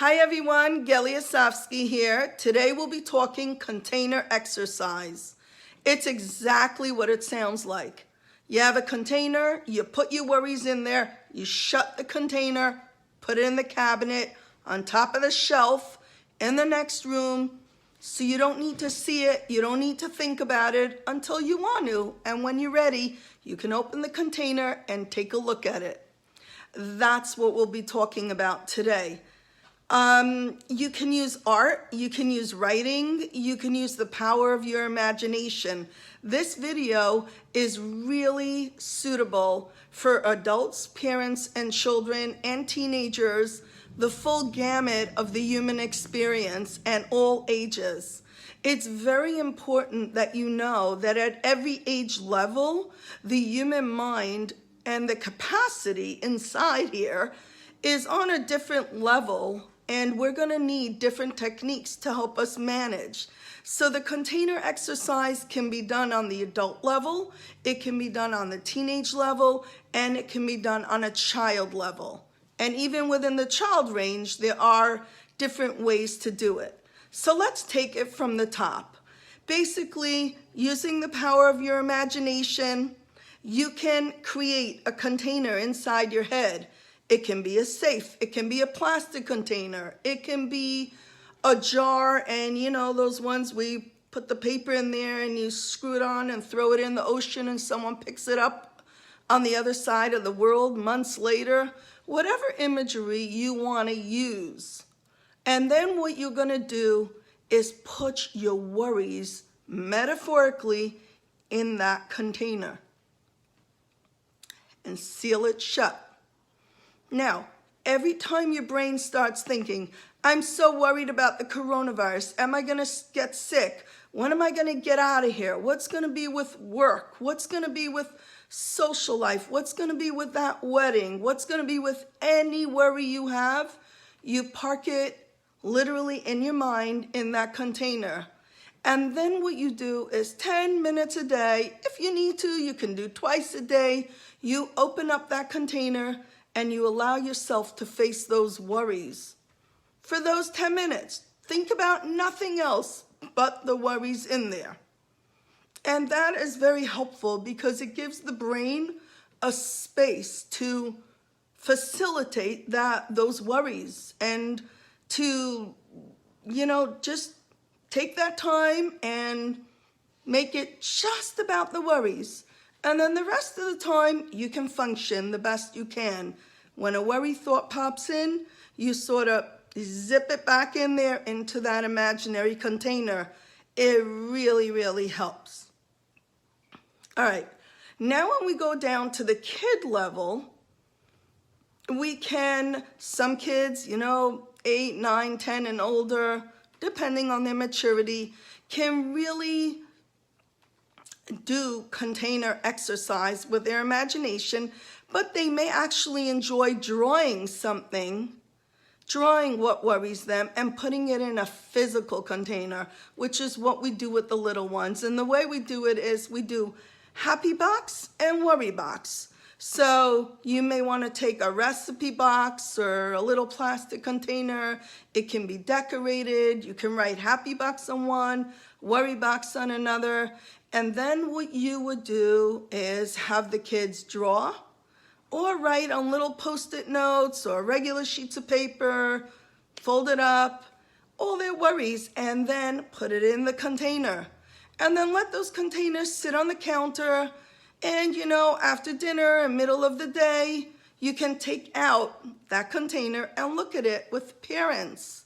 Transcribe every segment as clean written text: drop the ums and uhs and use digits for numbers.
Hi everyone, Gelly Asofsky here. Today we'll be talking container exercise. It's exactly what it sounds like. You have a container, you put your worries in there, you shut the container, put it in the cabinet, on top of the shelf, in the next room, so you don't need to see it, you don't need to think about it until you want to. And when you're ready, you can open the container and take a look at it. That's what we'll be talking about today. You can use art, you can use writing, you can use the power of your imagination. This video is really suitable for adults, parents, and children and teenagers, the full gamut of the human experience and all ages. It's very important that you know that at every age level, the human mind and the capacity inside here is on a different level, and we're going to need different techniques to help us manage. So the container exercise can be done on the adult level, it can be done on the teenage level, and it can be done on a child level. And even within the child range, there are different ways to do it. So let's take it from the top. Basically, using the power of your imagination, you can create a container inside your head. It can be a safe, it can be a plastic container, it can be a jar, and you know those ones we put the paper in there and you screw it on and throw it in the ocean and someone picks it up on the other side of the world months later. Whatever imagery you want to use. And then what you're going to do is put your worries metaphorically in that container and seal it shut. Now, every time your brain starts thinking, I'm so worried about the coronavirus, am I going to get sick? When am I going to get out of here? What's going to be with work? What's going to be with social life? What's going to be with that wedding? What's going to be with any worry you have? You park it literally in your mind in that container. And then what you do is 10 minutes a day. If you need to, you can do twice a day. You open up that container and you allow yourself to face those worries. For those 10 minutes, think about nothing else but the worries in there. And that is very helpful because it gives the brain a space to facilitate those worries and to, just take that time and make it just about the worries. And then the rest of the time, you can function the best you can. When a worry thought pops in, you sort of zip it back in there into that imaginary container. It really, really helps. All right, now when we go down to the kid level, some kids, 8, 9, 10 and older, depending on their maturity, can really do container exercise with their imagination, but they may actually enjoy drawing something, drawing what worries them and putting it in a physical container, which is what we do with the little ones. And the way we do it is we do happy box and worry box. So you may want to take a recipe box or a little plastic container. It can be decorated. You can write happy box on one, worry box on another. And then what you would do is have the kids draw or write on little Post-it notes or regular sheets of paper, fold it up, all their worries, and then put it in the container. And then let those containers sit on the counter. And after dinner and middle of the day, you can take out that container and look at it with parents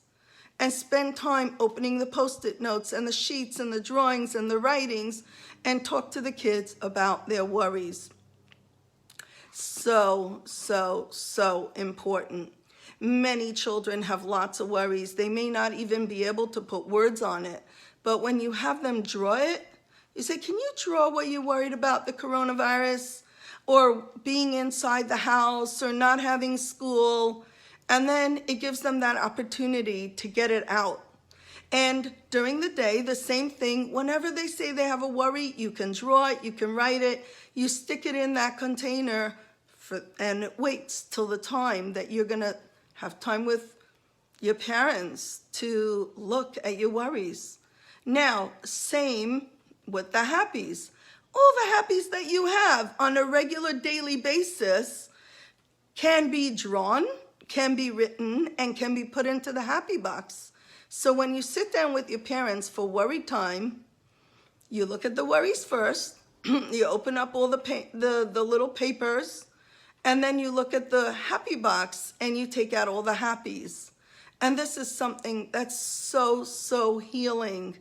and spend time opening the Post-it notes and the sheets and the drawings and the writings and talk to the kids about their worries. So, so, so important. Many children have lots of worries. They may not even be able to put words on it. But when you have them draw it, you say, can you draw what you're worried about, the coronavirus, or being inside the house, or not having school? And then it gives them that opportunity to get it out. And during the day, the same thing. Whenever they say they have a worry, you can draw it, you can write it, you stick it in that container, and it waits till the time that you're going to have time with your parents to look at your worries. Now, same with the happies. All the happies that you have on a regular daily basis can be drawn, can be written, and can be put into the happy box. So when you sit down with your parents for worry time, you look at the worries first, you open up all the little papers, and then you look at the happy box and you take out all the happies. And this is something that's so healing.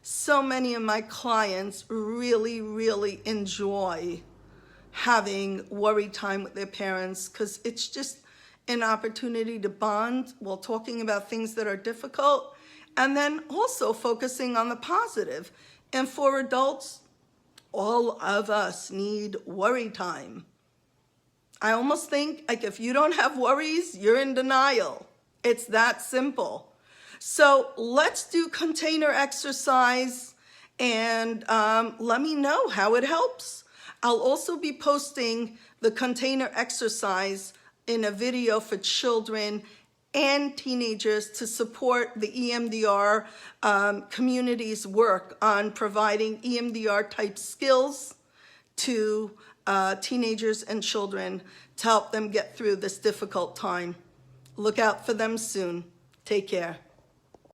So many of my clients really enjoy having worry time with their parents because it's just an opportunity to bond while talking about things that are difficult and then also focusing on the positive. And for adults, all of us need worry time. I almost think like if you don't have worries, you're in denial. It's that simple. So let's do container exercise and let me know how it helps. I'll also be posting the container exercise in a video for children and teenagers to support the EMDR community's work on providing EMDR type skills to teenagers and children to help them get through this difficult time. Look out for them soon. Take care.